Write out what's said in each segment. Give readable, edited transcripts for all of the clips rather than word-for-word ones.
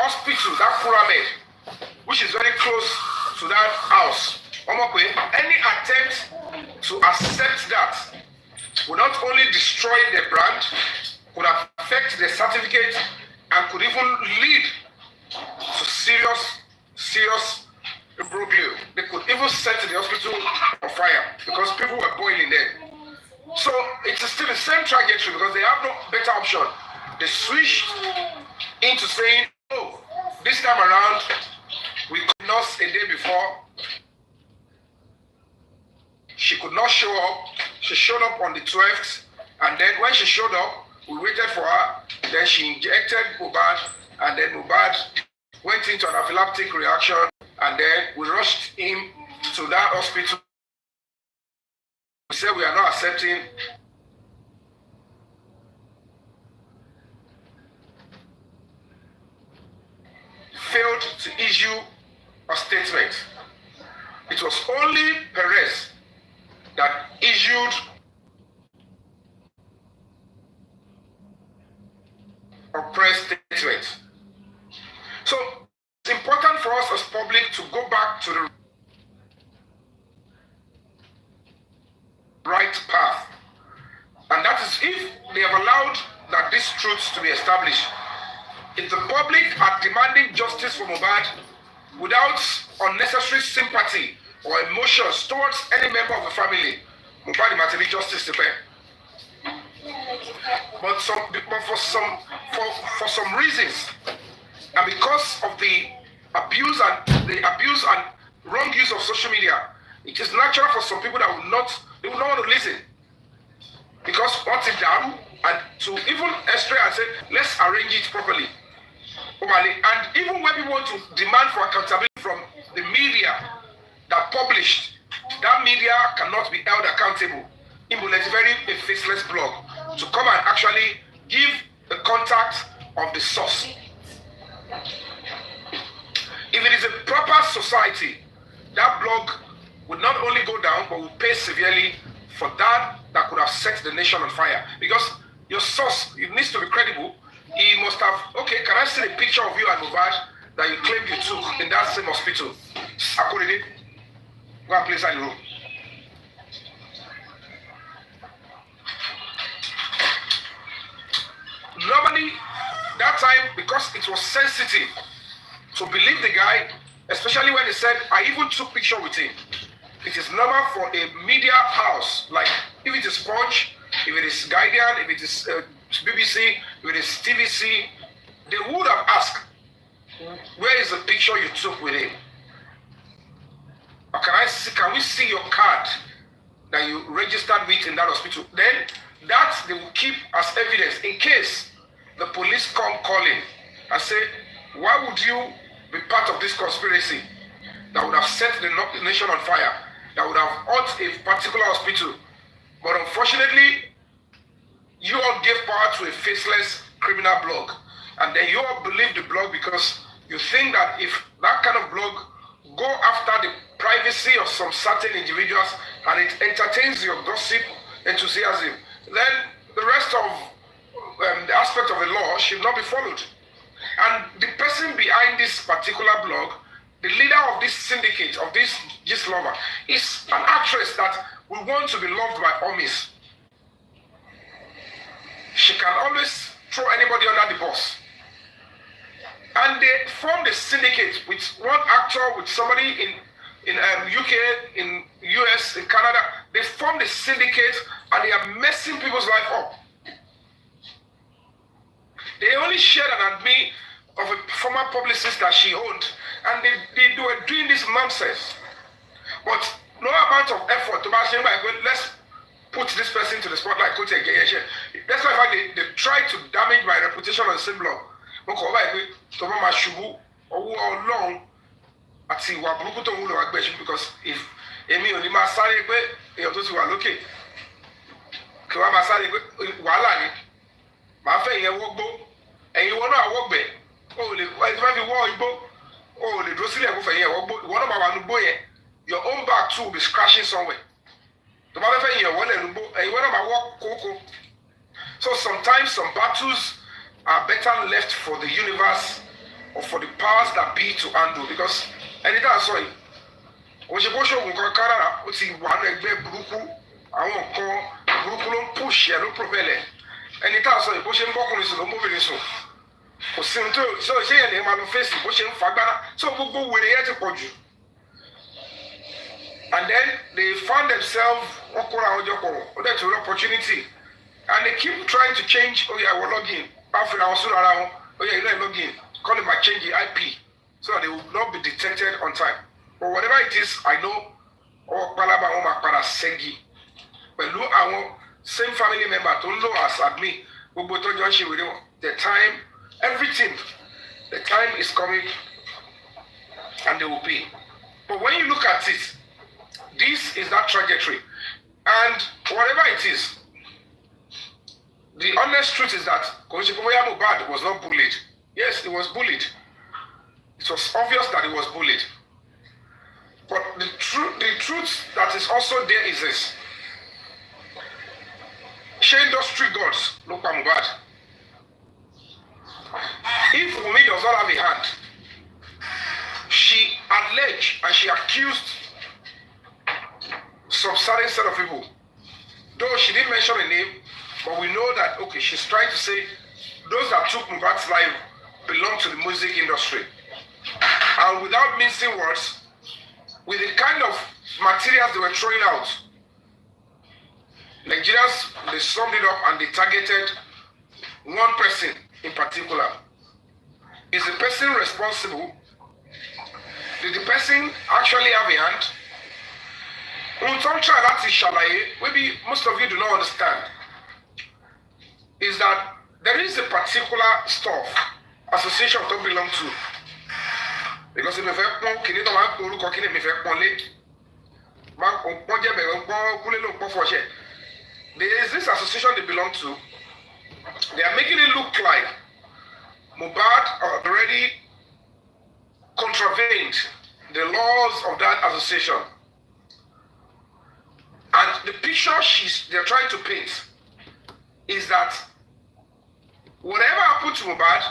hospital, that pyramid, which is very close to that house, any attempt to accept that would not only destroy the brand, could affect the certificate, and could even lead to serious imbroglio. They could even set the hospital on fire because people were boiling there. So it's still the same trajectory because they have no better option. They switched into saying, oh, this time around, we could not a day before. She could not show up. She showed up on the 12th. And then when she showed up, we waited for her. Then she injected Mohbad. And then Mohbad went into an anaphylactic reaction. And then we rushed him to that hospital. We said we are not accepting. Failed to issue a statement. It was only Perez that issued a press statement. So it's important for us as public to go back to the right path. And that is if they have allowed that these truths to be established. If the public are demanding justice for Mohbad without unnecessary sympathy or emotions towards any member of the family, Mohbad must be justice to pay. But for some reasons, and because of the abuse and wrong use of social media, it is natural for some people that will not want to listen. Because what's it down, and to even estray and say, let's arrange it properly. And even when people want to demand for accountability from the media that published, that media cannot be held accountable. Imbola is a faceless blog to come and actually give the contact of the source. If it is a proper society, that blog would not only go down, but will pay severely for that could have set the nation on fire. Because your source, it needs to be credible. He must have, okay, can I see the picture of you and Mohbad that you claimed you took in that same hospital? Accordingly, go and place in the room. Normally, that time, because it was sensitive to believe the guy, especially when he said, I even took picture with him. It is normal for a media house, like if it is Punch, if it is Guardian, if it is BBC, if it is TVC, they would have asked, where is the picture you took with him? Or can we see your card that you registered with in that hospital? Then that they will keep as evidence in case the police come calling and say, why would you be part of this conspiracy that would have set the nation on fire, that would have hurt a particular hospital? But unfortunately, you all gave power to a faceless criminal blog. And then you all believe the blog because you think that if that kind of blog go after the privacy of some certain individuals and it entertains your gossip enthusiasm, then the rest of the aspect of the law should not be followed. And the person behind this particular blog, the leader of this syndicate, of this gist lover, is an actress that we want to be loved by Omis. She can always throw anybody under the bus. And they formed a syndicate with one actor, with somebody in UK, in US, in Canada. They formed a syndicate and they are messing people's life up. They only shared an admin of a former publicist that she owned, and they were doing this nonsense. But no amount of effort to let's put this person to the spotlight. That's why they tried to damage my reputation on the same blog. Because if Emi only ma sáré pé èèyàn tó ti wà lókè kí wọ́n máa sáré pé wàhálà ni màá fẹ́ ìyẹn wọ́gbó ẹ̀yin wọ́n náà wọ́gbẹ̀ o ò lè ẹni tó bá fi wọ́ igbó o ò lè dúró sílẹ̀ kó fẹ́ ìyẹn wọ́gbó ìwọ́n náà máa wà nugbó yẹn your own back too will be scratching somewhere tó bá fẹ́ ìyẹn wọ́n lẹ̀ nugbó ẹ̀yin wọ́n náà máa wọ́ kókó. So sometimes some battles are better left for the universe or for the powers that be to handle. Because anytime I saw it, Oshibosho will go Canada, what's he one egg Buruku, I won't call Buruku push, no propel. Anytime I saw it, Boshin Bokun is no moving so. So say a name on face, Boshin Fagana, so we'll go with the Etipoju. And then they found themselves that's an opportunity. And they keep trying to change, oh yeah, we're logging. After I was around, oh yeah, you're not logging. Call it my change the IP so that they will not be detected on time. But whatever it is, I know, oh, Palaba, oh, my Parasegi. But look, I want same family member, don't know us at me. The time, everything, the time is coming and they will pay. But when you look at it, this is that trajectory. And whatever it is, the honest truth is that Koshikomoya Mubad was not bullied. Yes, he was bullied. It was obvious that he was bullied. But the truth that is also there is this. She industry gods, look at Mubad. If Wunmi does not have a hand, she alleged and she accused some certain set of people. Though she didn't mention a name, but we know that, okay, she's trying to say those that took Mohbad's life belong to the music industry. And without mincing words, with the kind of materials they were throwing out, Nigerians, they summed it up and they targeted one person in particular. Is the person responsible? Did the person actually have a hand? Maybe most of you do not understand, is that there is a particular stuff association don't belong to. Because if there is this association they belong to. They are making it look like Mohbad already contravened the laws of that association. And the picture they're trying to paint is that whatever happened to Mohbad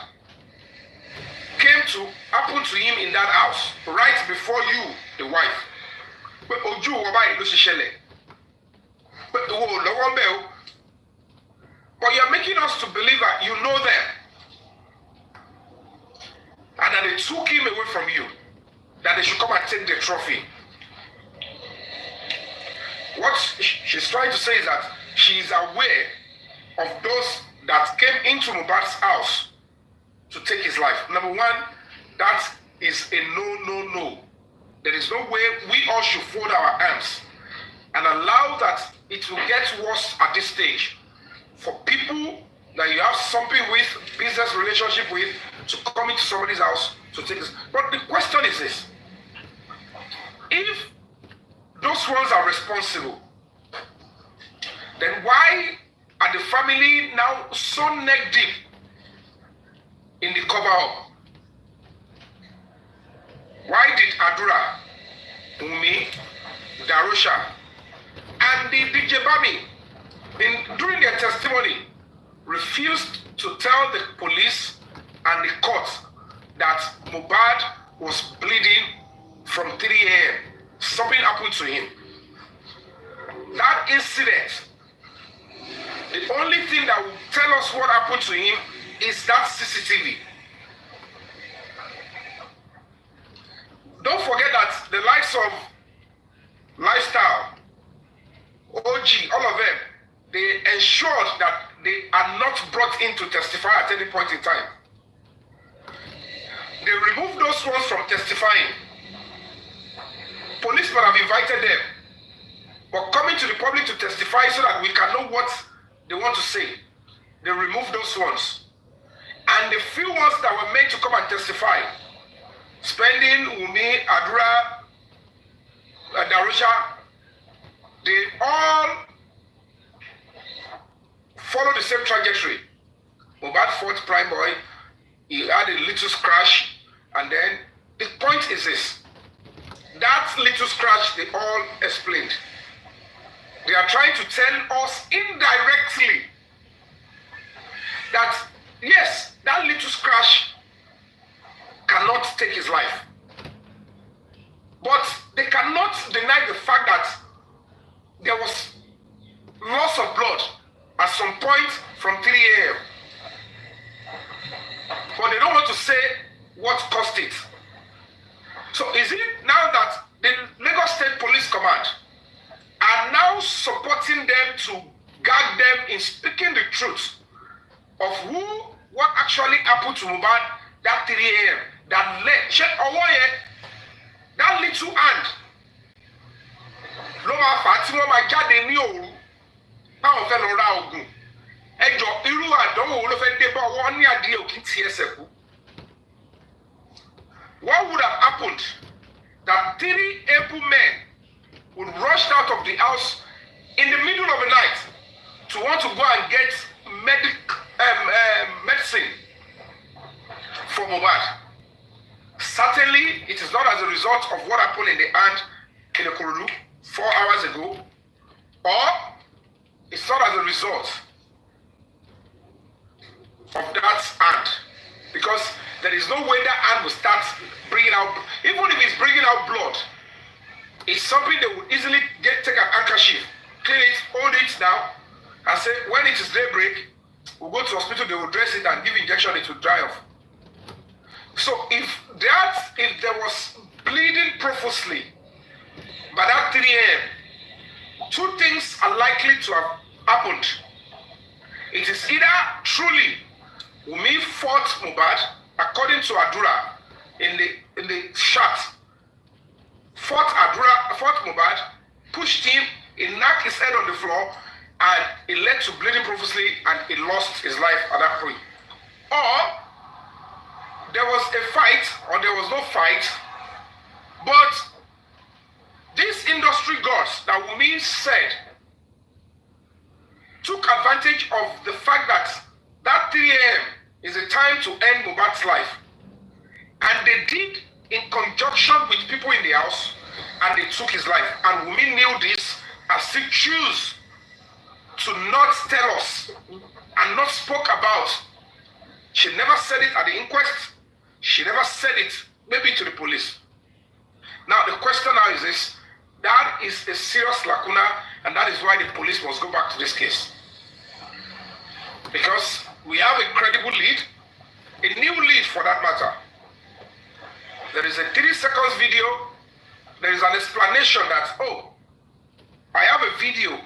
came to happen to him in that house right before you, the wife. But you're making us to believe that you know them and that they took him away from you, that they should come and take the trophy. What she's trying to say is that she is aware of those that came into Mohbad's house to take his life. Number one, that is a no. There is no way we all should fold our arms and allow that it will get worse at this stage for people that you have something with, business relationship with, to come into somebody's house to take this. But the question is this: if those ones are responsible, then why are the family now so neck deep in the cover-up? Why did Adura, Umi, Darusha, and the DJ Bami, during their testimony, refused to tell the police and the court that Mohbad was bleeding from 3 a.m. Something happened to him. That incident, the only thing that will tell us what happened to him is that CCTV. Don't forget that the likes of Lifestyle, OG, all of them, they ensured that they are not brought in to testify at any point in time. They removed those ones from testifying. Police might have invited them, but coming to the public to testify so that we can know what they want to say, they removed those ones. And the few ones that were meant to come and testify, Spending, Umi, Adura, Darusha, they all follow the same trajectory. Mohbad fought Prime Boy, he had a little scratch, and then the point is this: that little scratch they all explained. They are trying to tell us indirectly that yes, that little scratch cannot take his life. But they cannot deny the fact that there was loss of blood at some point from 3 a.m. But they don't want to say what caused it. So is it now that the Lagos State Police Command are now supporting them to gag them in speaking the truth of what actually happened to Mohbad that 3 a.m. that that little hand ló máa fà á tí wọ́n máa jáde ní òru báwọn fẹ́ lọ ra oògùn ẹjọ́ irú àdánwò wo ló fẹ́ dé bá wọn ní adìẹ òkè tí ẹsẹ̀ kú. What would have happened that 3 able men would rush out of the house in the middle of the night to want to go and get medicine for Mohbad? Certainly, it is not as a result of what happened in the hand in the Ikorodu 4 hours ago, or it's not as a result of that hand, because there is no way that hand will start bringing out, even if it's bringing out blood, it's something they would easily take an handkerchief, clean it, hold it down, and say, when it is daybreak, we'll go to hospital, they will dress it and give injection, it will dry off. So if there was bleeding profusely by that 3 a.m., 2 things are likely to have happened. It is either truly Wunmi fought Mohbad, according to Adura, in the shot, fought Mohbad, pushed him, he knocked his head on the floor, and it led to bleeding profusely, and he lost his life at that point. Or there was a fight, or there was no fight, but these industry gods that Wunmi said took advantage of the fact that that 3 a.m. is a time to end Mohbad's life. And they did in conjunction with people in the house, and they took his life. And Wunmi knew this, and still choose to not tell us and not spoke about. She never said it at the inquest. She never said it, maybe to the police. Now the question now is this: that is a serious lacuna, and that is why the police must go back to this case. Because we have a credible lead, a new lead for that matter. There is a 3 seconds video. There is an explanation that, oh, I have a video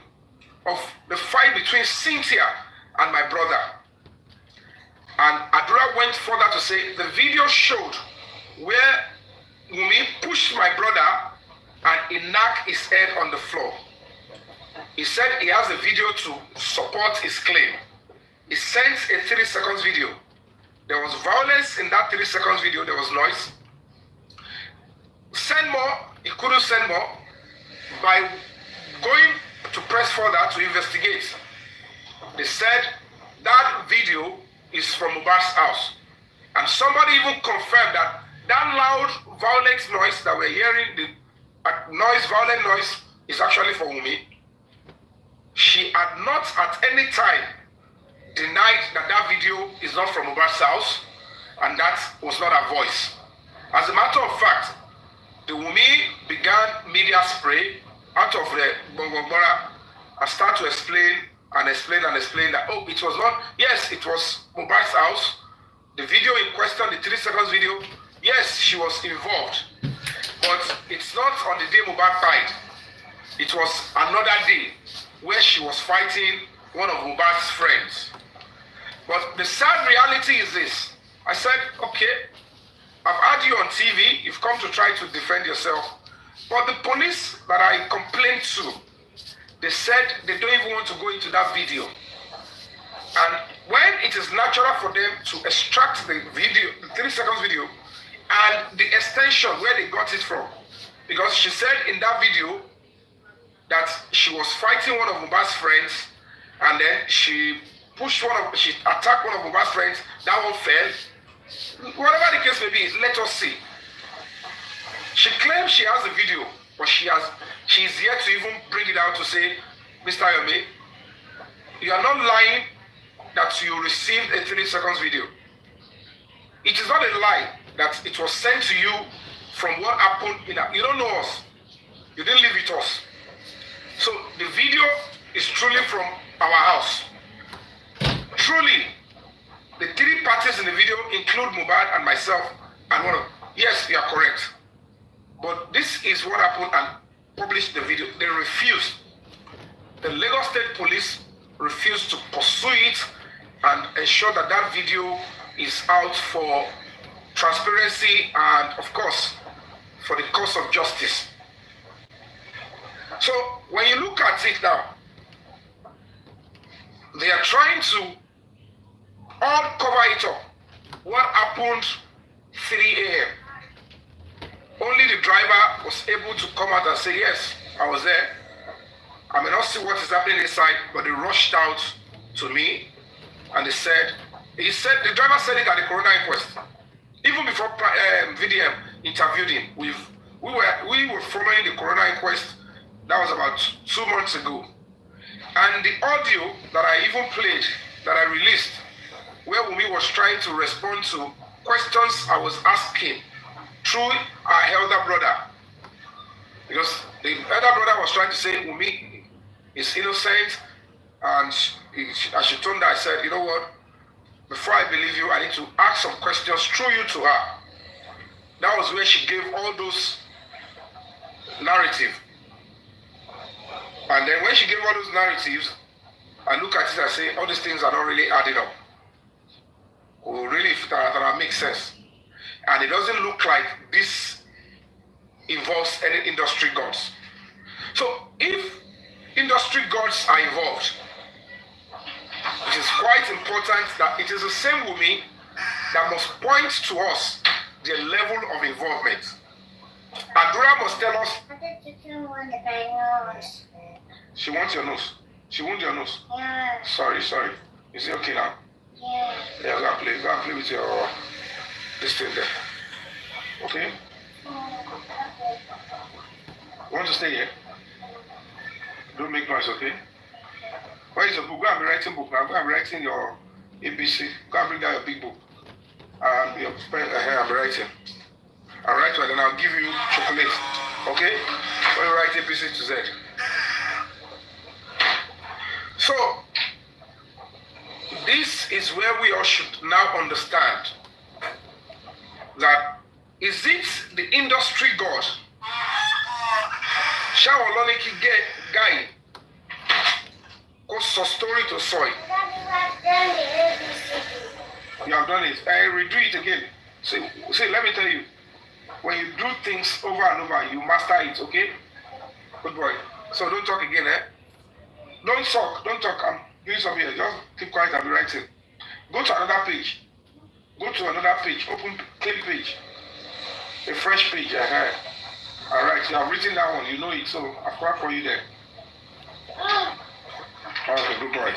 of the fight between Cynthia and my brother. And Adura went further to say the video showed where Wunmi pushed my brother and he knocked his head on the floor. He said he has a video to support his claim. He sent a 3 seconds video. There was violence in that 3 seconds video. There was noise. Send more. He couldn't send more. By going to press further to investigate, they said that video is from Mohbad's house. And somebody even confirmed that that loud, violent noise that we're hearing, the violent noise, is actually for Wunmi. She had not at any time denied that that video is not from Mohbad's house, and that was not her voice. As a matter of fact, the Wunmi began media spray out of the Bongbongbora and start to explain that, oh, it was not, yes, it was Mohbad's house. The video in question, the 3 seconds video, yes, she was involved. But it's not on the day Mohbad died. It was another day where she was fighting one of Mohbad's friends. But the sad reality is this. I said, okay, I've had you on TV, you've come to try to defend yourself. But the police that I complained to, they said they don't even want to go into that video. And when it is natural for them to extract the video, the 3 seconds video, and the extension where they got it from, because she said in that video that she was fighting one of Mohbad's friends, and then she attacked one of Mohbad's friends, that one fell. Whatever the case may be, let us see. She claims she has a video, but she's yet to even bring it out to say, Mr. Yomi, you are not lying that you received a 3 seconds video. It is not a lie. that it was sent to you from what happened in you don't know us. You didn't live with us. So the video is truly from our house. Truly, the three parties in the video include Mohbad and myself and one of yes, you are correct. But this is what happened and published the video. They refused. The Lagos State Police refused to pursue it and ensure that that video is out for transparency and, of course, for the cause of justice. So when you look at it now, they are trying to all cover it up. What happened 3 a.m.? Only the driver was able to come out and say, yes, I was there. I may not see what is happening inside, but they rushed out to me and they said, the driver said it at the coroner inquest. Even before VDM interviewed him, we were following the coroner inquest. That was about 2 months ago. And the audio that I even played, that I released, where Wunmi was trying to respond to questions I was asking through our elder brother. Because the elder brother was trying to say Wunmi is innocent, and as she told me, I said, you know what, before I believe you, I need to ask some questions through you to her. That was where she gave all those narratives. And then when she gave all those narratives, I look at it and say, all these things are not really adding up. Or really, that makes sense. And it doesn't look like this involves any industry gods. So if industry gods are involved, it is quite important that it is the same Wunmi that must point to us the level of involvement. Adura must tell us. She wants your nose. She wants your nose. Yeah. Sorry. Is it okay now? Yeah. Yeah, go and play with your this thing there. Okay. You want to stay here? Don't make noise, okay? Where is your book? Go and be writing book now. Go and be writing your ABC. Go and bring down your big book. Your pen here and be writing. I'll write one and I'll give you chocolate. Okay? When you write ABC to Z. So, this is where we all should now understand that is it the industry god? Shower Loniki guy goes story to soy. You have done it. I redo it again. See, let me tell you. When you do things over and over, you master it, okay? Good boy. So don't talk again, eh? Don't talk. I'm doing something here. Just keep quiet and be writing. Go to another page. Open clean page. A fresh page. Alright, you have written that one. You know it, so I've got for you there. Okay, good boy.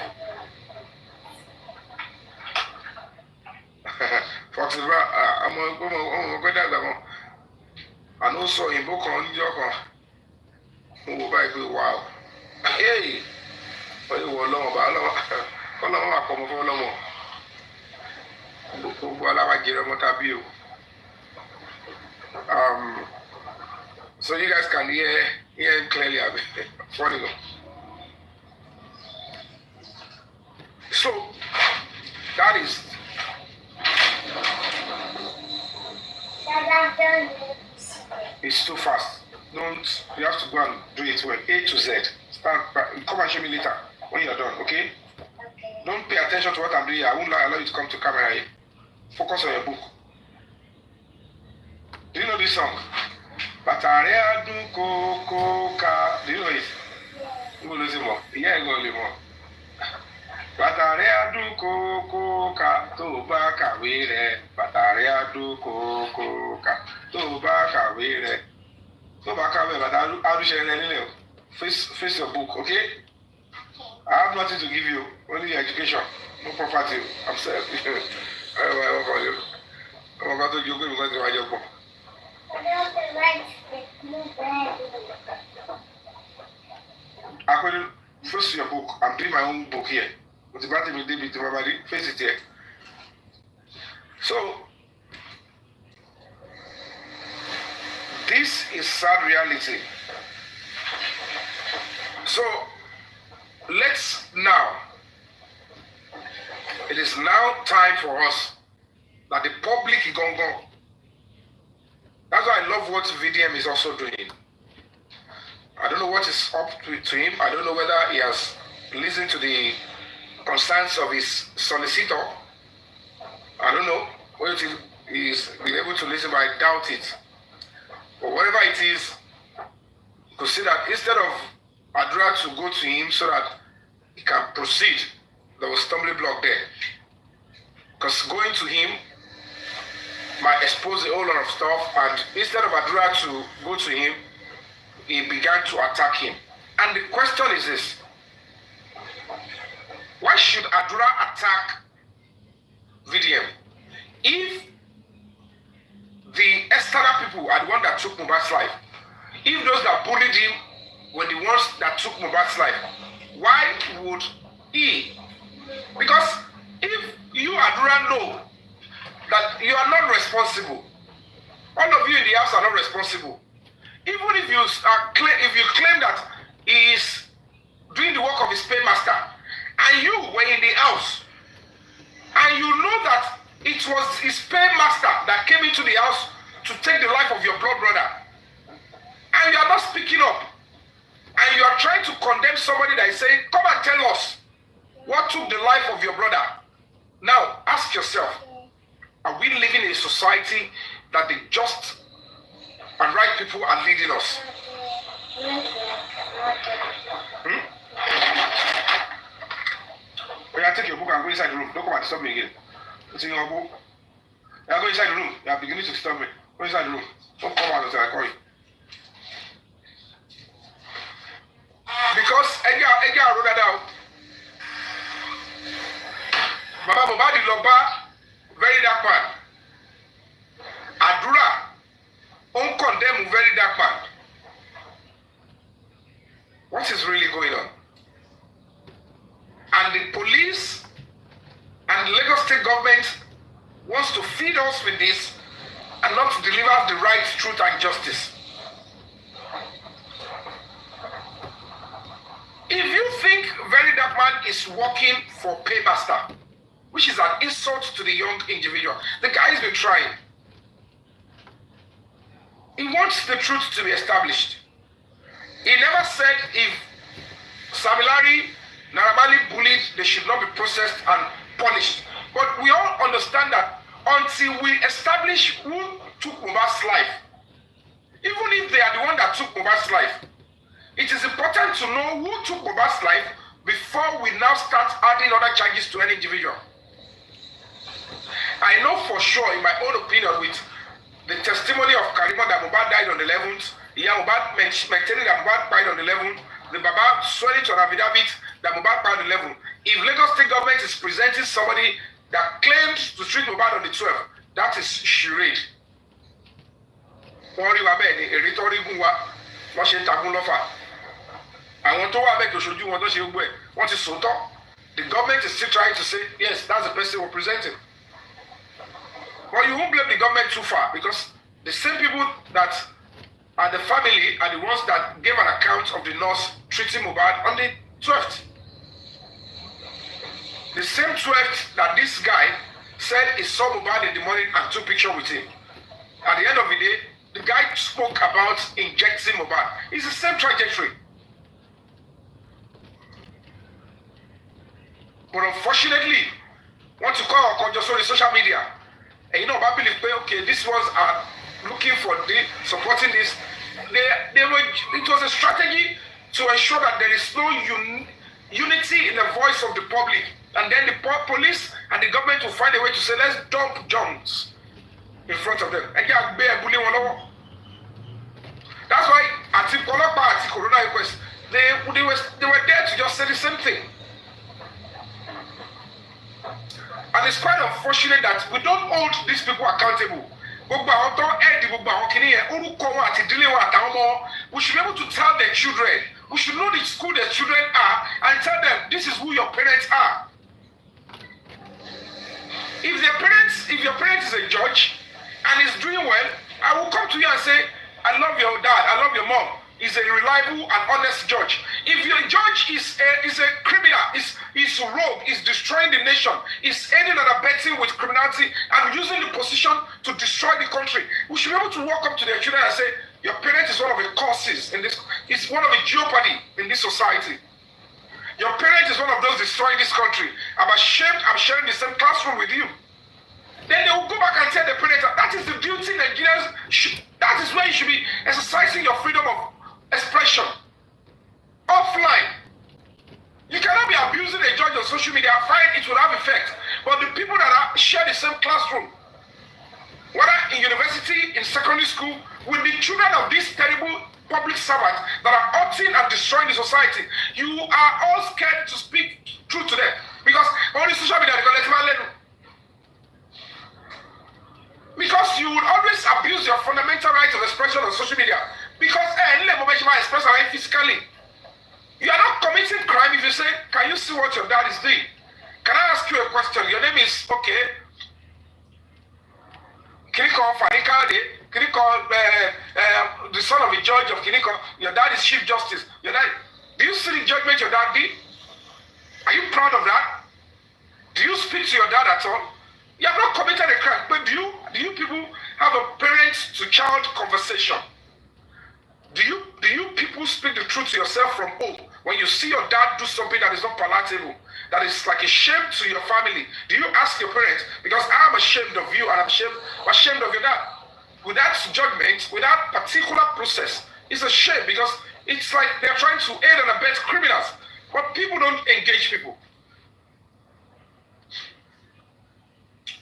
Foxy, I'm going to go down. And also in book on Joko. Wow. Hey! But you will know about so you guys can hear him clearly. Funny. So that is it's too fast. You have to go and do it well. A to Z. Come and show me later when you're done, okay? Don't pay attention to what I'm doing. I won't allow you to come to camera here. Focus on your book. Do you know this song? Do you know it? You will lose it more. Yeah, you will lose more. Bataria du coca, tobacca vire, Bataria du coca, tobacca vire. Tobacca vire, but I'll share face your book, okay? I have nothing to give you, only your education, no property. I'm sorry. I'm going to you. I couldn't face your book. I'm doing my own book here. But the battle will be face it here. So this is sad reality. So let's now, it is now time for us that the public is going to go. That's why I love what VDM is also doing. I don't know what is up to him. I don't know whether he has listened to the concerns of his solicitor. I don't know whether he is able to listen, but I doubt it. But whatever it is, you could see that instead of Adura to go to him so that he can proceed, there was stumbling block there. Because going to him might expose a whole lot of stuff, and instead of Adura to go to him, he began to attack him. And the question is this: why should Adura attack VDM? If the external people are the ones that took Mohbad's life, if those that bullied him were the ones that took Mohbad's life, why would he? Because if you, Adura, know that you are not responsible, all of you in the house are not responsible. Even if you claim that he is doing the work of his paymaster, and you were in the house, and you know that it was his paymaster that came into the house to take the life of your blood brother, and you are not speaking up, and you are trying to condemn somebody that is saying, come and tell us what took the life of your brother. Now, ask yourself, are we living in a society that the just and right people are leading us? When I take your book and go inside the room, don't come and disturb me again. It's in your book. You go inside the room, you are beginning to disturb me. Go inside the room. Don't come out until I call you. Because I wrote that down. Baba Mohbad Loba, very dark man. Adura, uncondemned, very dark man. What is really going on? And the police and the Lagos State government wants to feed us with this and not to deliver the right, truth, and justice. If you think very dark man is working for paymaster, which is an insult to the young individual, the guy has been trying. He wants the truth to be established. He never said if Samilari, Naramali bullied, they should not be processed and punished. But we all understand that until we establish who took Mohbad's life, even if they are the one that took Mohbad's life, it is important to know who took Mohbad's life before we now start adding other charges to any individual. I know for sure, in my own opinion, with the testimony of Karima that Mohbad died on the 11th, Mohbad maintaining that Mohbad died on the 11th, the Baba swearing to an affidavit that Mohbad died on the 11th. If Lagos State government is presenting somebody that claims to treat Mohbad on the 12th, that is charade. The government is still trying to say, yes, that's the person we're presenting. But you won't blame the government too far, because the same people that are the family are the ones that gave an account of the nurse treating Mohbad on the 12th. The same 12th that this guy said he saw Mohbad in the morning and took picture with him. At the end of the day, the guy spoke about injecting Mohbad. It's the same trajectory. But unfortunately, once you call on social media, and you know, I believe, okay, these ones are looking for this, supporting this. It was a strategy to ensure that there is no unity in the voice of the public. And then the police and the government will find a way to say, let's dump Jones in front of them. That's why at the Corona request, they were there to just say the same thing. And it's quite unfortunate that we don't hold these people accountable. We should be able to tell their children. We should know the school their children are and tell them this is who your parents are. If your parent is a judge and is doing well, I will come to you and say, I love mom is a reliable and honest judge. If your judge is a criminal, is rogue, is destroying the nation, is aiding and abetting with criminality and using the position to destroy the country, we should be able to walk up to their children and say, your parent is one of the causes in this, it's one of the jeopardy in this society. Your parent is one of those destroying this country. I'm ashamed I'm sharing the same classroom with you. Then they will go back and tell the parents that is the duty Nigerians should, that is where you should be exercising your freedom of expression. Offline. You cannot be abusing a judge on social media. Fine, it will have effect. But the people that share the same classroom, whether in university, in secondary school, will be children of these terrible public servants that are hurting and destroying the society. You are all scared to speak truth to them. Because only social media, because you will always abuse your fundamental right of expression on social media. Because express physically. You are not committing crime if you say, can you see what your dad is doing? Can I ask you a question? Your name is, okay. Kiniko Fanikade, Kiniko, the son of a judge of Kiniko. Your dad is Chief Justice. Your dad, do you see the judgment your dad did? Are you proud of that? Do you speak to your dad at all? You have not committed a crime, but do you people have a parent-to-child conversation? Do you people speak the truth to yourself from home? When you see your dad do something that is not palatable, that is like a shame to your family, do you ask your parents, because I am ashamed of you and I'm ashamed of your dad? Without judgment, without particular process, it's a shame because it's like they're trying to aid and abet criminals. But people don't engage people.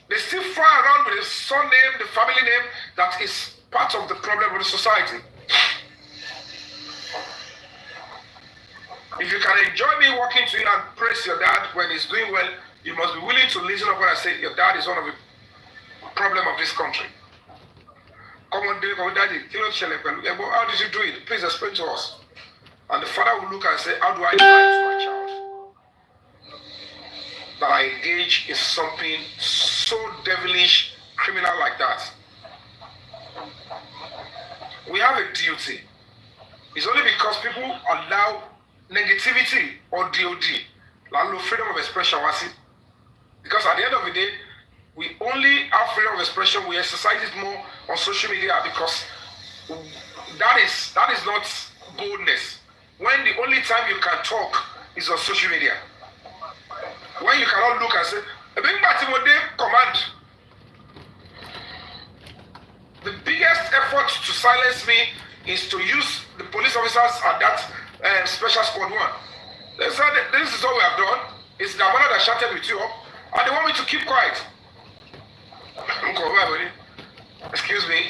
They still fly around with the son name, the family name, that is part of the problem of the society. If you can enjoy me walking to you and praise your dad when he's doing well, you must be willing to listen up when I say your dad is one of the problem of this country. Come on, daddy, how did you do it? Please explain to us. And the father will look and say, how do I lie to my child that I engage in something so devilish, criminal like that? We have a duty. It's only because people allow negativity or DOD, like freedom of expression, because at the end of the day, we only have freedom of expression. We exercise it more on social media because that is not boldness. When the only time you can talk is on social media. When you cannot look and say, command. The biggest effort to silence me is to use the police officers at that special squad 1. They said, this is what we have done. It's Demola that shouted with you up, and they want me to keep quiet. Excuse me.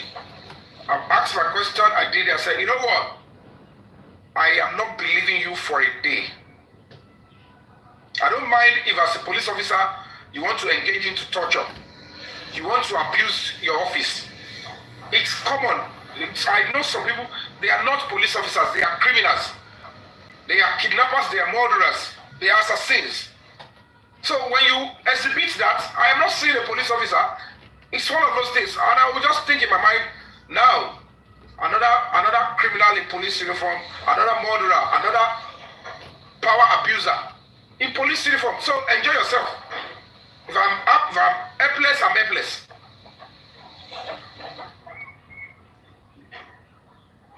I've asked my question, I did. I said, you know what? I am not believing you for a day. I don't mind if as a police officer, you want to engage into torture. You want to abuse your office. It's common. I know some people, they are not police officers, they are criminals. They are kidnappers, they are murderers, they are assassins. So when you exhibit that, I am not seeing a police officer. It's one of those things. And I will just think in my mind, now, another criminal in police uniform, another murderer, another power abuser in police uniform. So enjoy yourself. If I'm helpless, I'm helpless.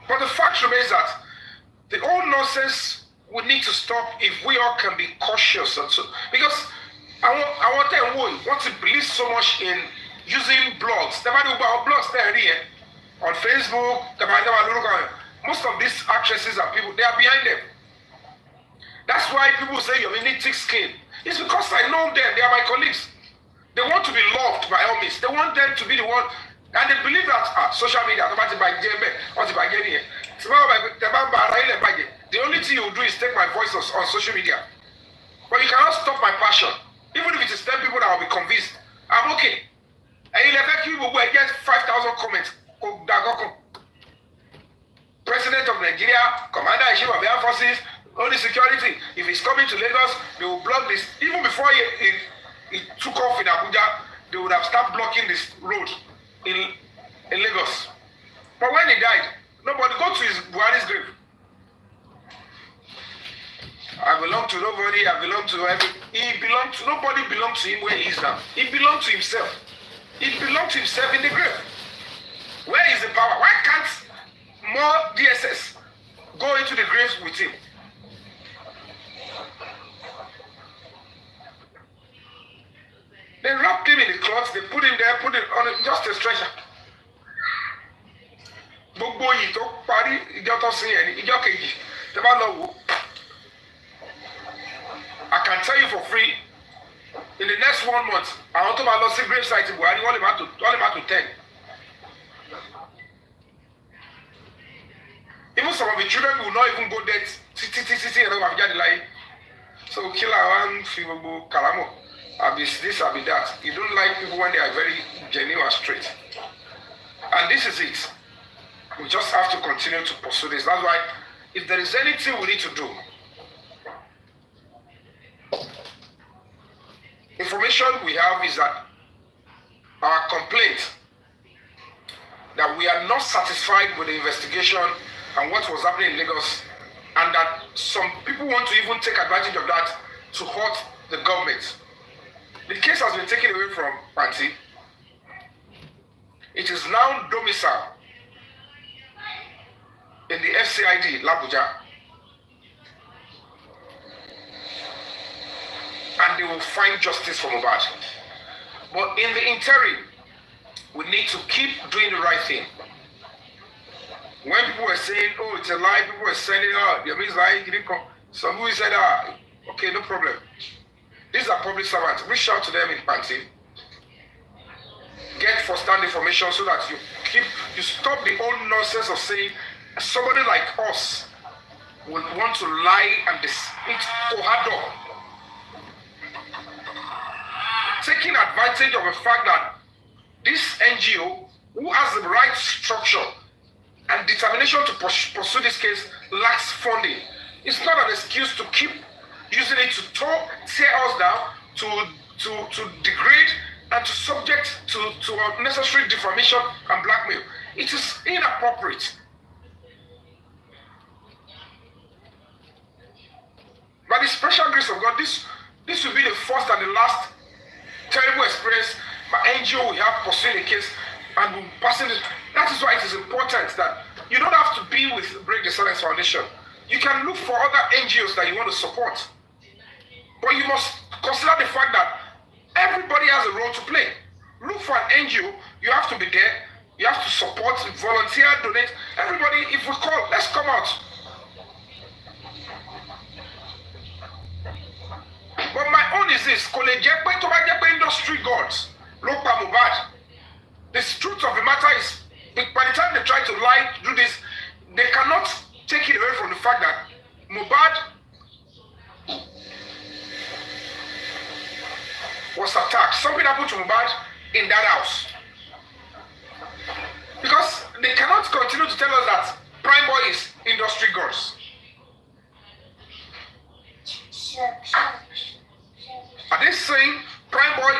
But the fact remains that the whole nonsense we need to stop if we all can be cautious. And so, because I want to believe so much in using blogs. Blogs there on Facebook. Most of these actresses and people, they are behind them. That's why people say you need thick skin. It's because I know them. They are my colleagues. They want to be loved by all means. They want them to be the one. And they believe that social media, the only thing you will do is take my voice on social media. But you cannot stop my passion. Even if it is 10 people that will be convinced, I'm okay. And you'll effect people will get 5,000 comments. President of Nigeria, Commander-in-Chief of the Armed Forces, only security. If he's coming to Lagos, they will block this. Even before he took off in Abuja, they would have started blocking this road in Lagos. But when he died, Nobody. Go to his Buhari's grave. I belong to nobody. I belong to every. He belonged to nobody. Belonged to him where he is now. He belonged to himself. He belonged to himself in the grave. Where is the power? Why can't more DSS go into the graves with him? They wrapped him in the cloth. They put him there. Put it on just a stretcher. Gbogbo yìí tó parí ìjọ tó sin ẹni ìjọ kejì tẹ́ bá lọ wò. I can tell you for free, in the next 1 month, I want to see grave site in Buhari, only about to 10. Even some of the children will not even go there. So kill one Fibobo Kalamo. I'll be this, I'll be that. You don't like people when they are very genuine and straight. And this is it. We just have to continue to pursue this. That's why, if there is anything we need to do, information we have is that our complaint that we are not satisfied with the investigation and what was happening in Lagos, and that some people want to even take advantage of that to hurt the government. The case has been taken away from Panti. It is now domiciled in the FCID, Labuja. And they will find justice for Mohbad. But in the interim, we need to keep doing the right thing. When people were saying, oh, it's a lie, people were saying, oh, the Yomi is lying, he didn't come. Some people said, okay, no problem. These are public servants. Reach out to them in Panti. Get first-hand information so that you stop the old nonsense of saying somebody like us would want to lie and deceive to her door. Taking advantage of the fact that this NGO, who has the right structure and determination to pursue this case, lacks funding. It's not an excuse to keep using it to tear us down, to degrade, and to subject to unnecessary defamation and blackmail. It is inappropriate. By the special grace of God, this will be the first and the last terrible experience my NGO will have pursuing a case and will passing it. That is why it is important that you don't have to be with Break the Silence Foundation. You can look for other NGOs that you want to support. But you must consider the fact that everybody has a role to play. Look for an NGO, you have to be there, you have to support, volunteer, donate. Everybody, if we call, let's come out. But my own is this, industry gods, look at Mohbad. The truth of the matter is, by the time they try to lie, do this, they cannot take it away from the fact that Mohbad was attacked. Something happened to Mohbad in that house. Because they cannot continue to tell us that Prime Boy is industry gods. Are they saying Prime Boy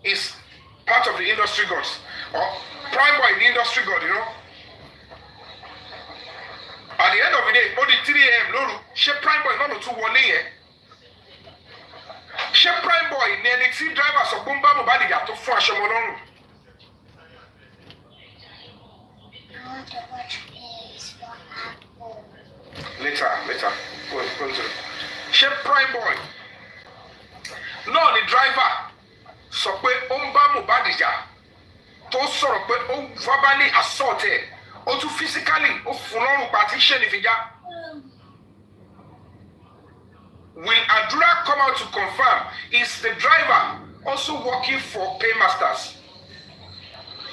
is part of the industry gods? Or Prime Boy is the industry god, you know? At the end of the day, only 3 a.m. Lulu, she Prime Boy not to 1 a.m. She Prime Boy, nearly 3 drivers of Bumba Mubadiga to flash them along. Later. Go to she Prime Boy. No, the driver. So pé ó ń bá Mohbad jà tó sọ̀rọ̀ pé ó verbally assaulted ó tún physically ó fún lọ́rùn pa tí ṣe ní fi já. Will Adura come out to confirm is the driver also working for paymasters?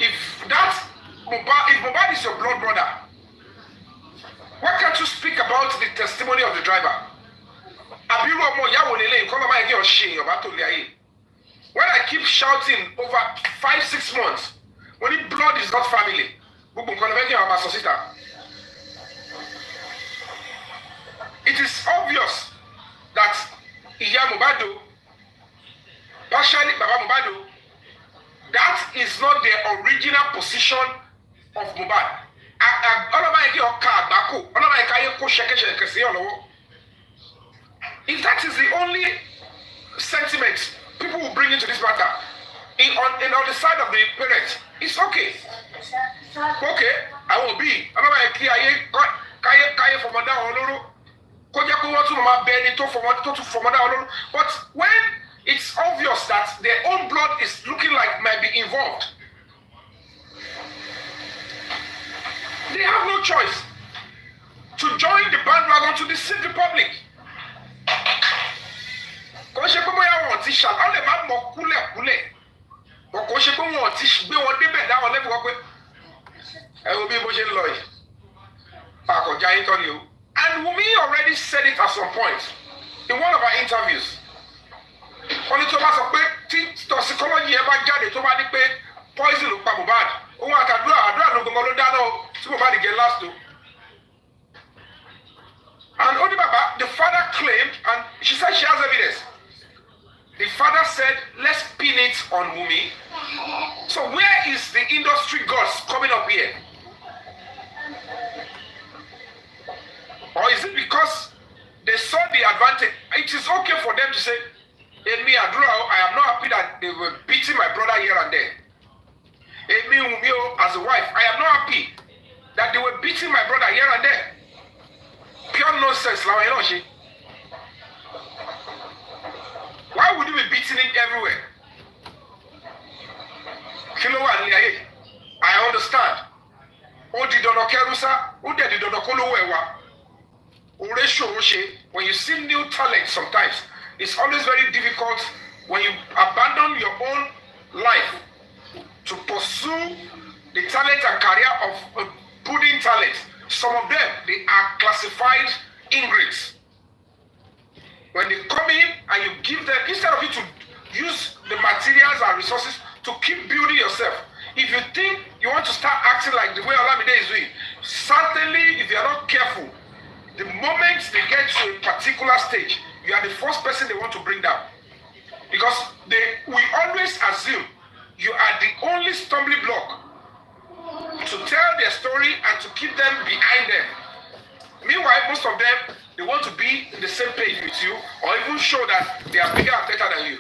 If Mohbad is your blood brother, why can't you speak about the testimony of the driver? Abiru ọmọ ìyá wo lele nǹkan máa ń gé ọ̀ṣẹ́ ọba tó lé ayé. When I keep shouting over 5-6 months, when the blood is not family, it is obvious that Iya Mohbad, partially Baba Mohbad, that is not the original position of Mohbad. All of If that is the only sentiment people will bring into this matter, on the side of the parents, it's okay. Okay, I will be. But when it's obvious that their own blood is looking like might be involved, they have no choice to join the bandwagon to deceive the public. And Wumi already said it at some point in one of our interviews. Only Thomas of toxicology ever jáde tó bá ní pé poison ló pa Mohbad. Òun àtàdúrà ló gbọmọ ló dáná tí Mohbad get last to. And only Baba, the father claimed, and she said she has evidence. The father said, let's pin it on Wumi. So where is the industry gods coming up here? Or is it because they saw the advantage? It is okay for them to say, Emi Adura, I am not happy that they were beating my brother here and there. Emi Wumi, as a wife, I am not happy that they were beating my brother here and there. Pure nonsense, why would you be beating him everywhere? I understand. When you see new talent sometimes, it's always very difficult when you abandon your own life to pursue the talent and career of budding talent. Some of them, they are classified ingrates. When they come in and you give them, instead of you to use the materials and resources to keep building yourself, if you think you want to start acting like the way Olamide is doing, certainly if you are not careful, the moment they get to a particular stage, you are the first person they want to bring down. Because we always assume you are the only stumbling block to tell their story and to keep them behind them. Meanwhile, most of them, they want to be in the same page with you or even show that they are bigger and better than you.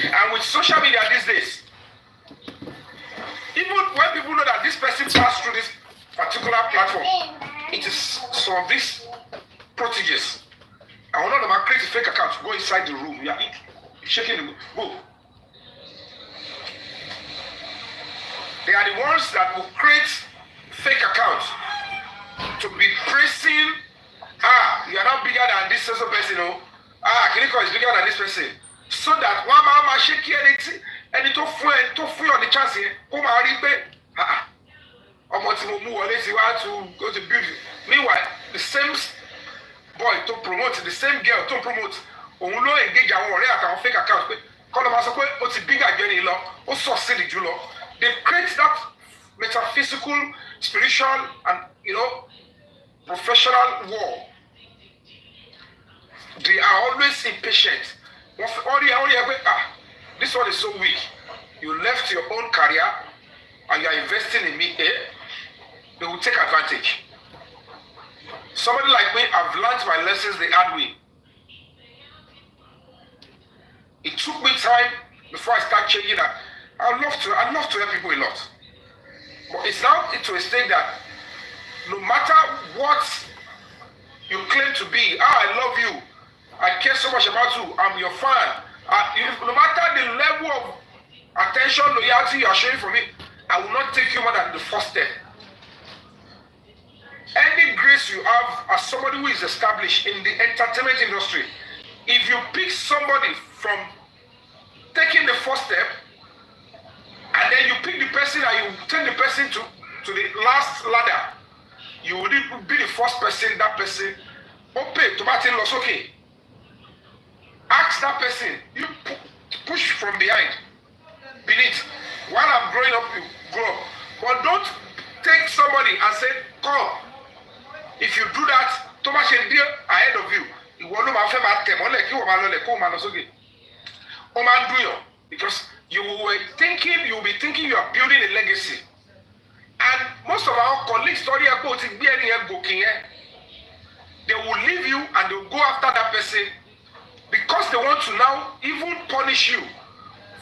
And with social media these days, even when people know that this person passed through this particular platform, it is some of these proteges. I want them to create a fake account, go inside the room, you are shaking the go. They are the ones that will create fake accounts to be praising, you are not bigger than this person, Kiriko is bigger than this person. So that one man shake anything, and it to free on the chance here, come and read to go to build. Meanwhile, the same boy to promote, the same girl to promote, engage our fake account. They create that metaphysical, spiritual, and professional war. They are always impatient. This one is so weak. You left your own career and you are investing in me. They will take advantage. Somebody like me, I've learned my lessons the hard way. It took me time before I start changing that. I love to help people a lot. But it's now to a state that no matter what you claim to be, I love you, I care so much about you, I'm your fan. No matter the level of attention, loyalty you are showing for me, I will not take you more than the first step. Any grace you have as somebody who is established in the entertainment industry, if you pick somebody from taking the first step, and then you pick the person and you take the person to the last ladder, you will be the first person, that person, okay. Ask that person, you push from behind, beneath. While I'm growing up, you grow up. But don't take somebody and say, come. If you do that, Thomas will be ahead of you. Because you will be thinking you are building a legacy. And most of our colleagues story about it, they will leave you and they will go after that person because they want to now even punish you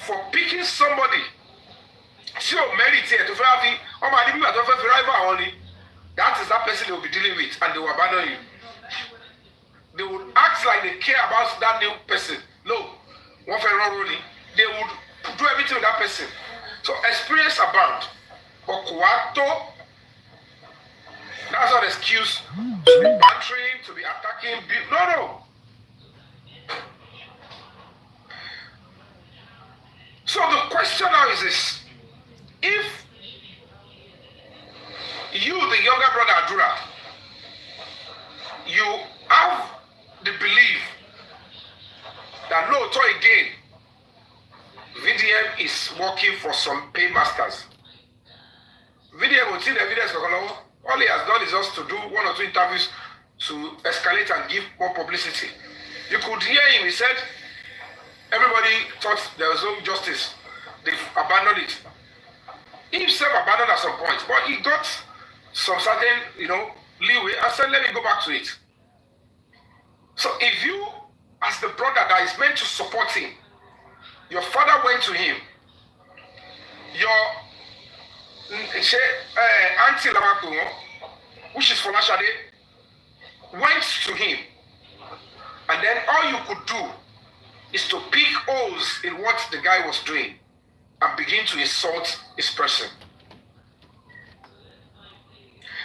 for picking somebody. So merit here to that is that person they will be dealing with and they will abandon you. They would act like they care about that new person. No, they would do everything with that person. So experience abound. But that's not an excuse to be bantering, to be attacking. No. So the question now is this. If you, the younger brother Adura, you have the belief that no, again, VDM is working for some paymasters. VDM will see the evidence. All he has done is just to do 1 or 2 interviews to escalate and give more publicity. You could hear him. He said everybody thought there was no justice. They've abandoned it. He himself abandoned at some point, but he got some certain, leeway and said, let me go back to it. So if you, as the brother that is meant to support him, your father went to him, your Auntie Lamakumo, which is Folashade, went to him, and then all you could do is to pick holes in what the guy was doing and begin to insult his person.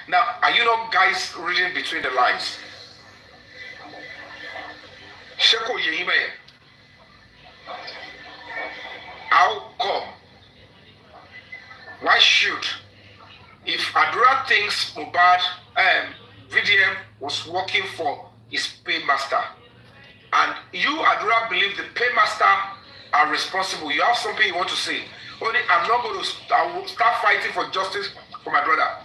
Now, are you not guys reading between the lines? Sheko Yehime, how come? Why should, if Adura thinks Mohbad VDM was working for his paymaster, and you, Adura, believe the paymaster are responsible, you have something you want to say, only I'm not going to start fighting for justice for my brother.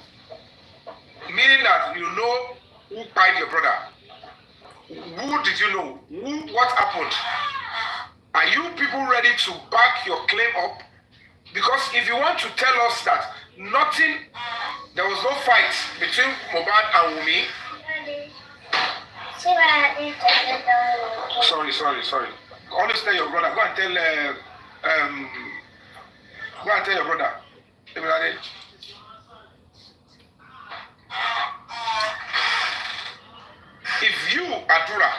Meaning that you know who killed your brother. Who did you know? What happened? Are you people ready to back your claim up? Because if you want to tell us that there was no fight between Mohbad and Wunmi. Sorry. Always tell your brother. Go and tell your brother. If you, Adura,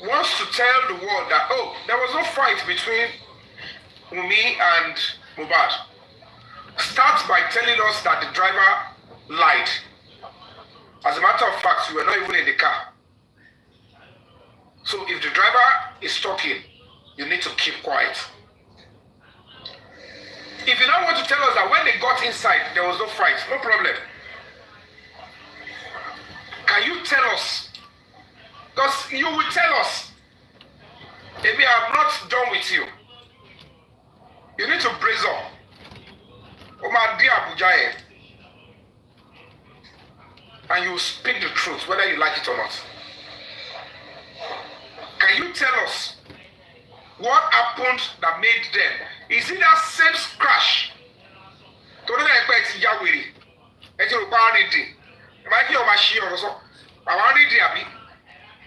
wants to tell the world that, there was no fight between Wunmi and Mohbad, start by telling us that the driver lied. As a matter of fact, you were not even in the car. So if the driver is talking, you need to keep quiet. If you don't want to tell us that when they got inside, there was no fight, no problem. Can you tell us? Because you will tell us. Maybe I'm not done with you. You need to brace up. And you speak the truth, whether you like it or not. Can you tell us what happened that made them? Is it that same crash?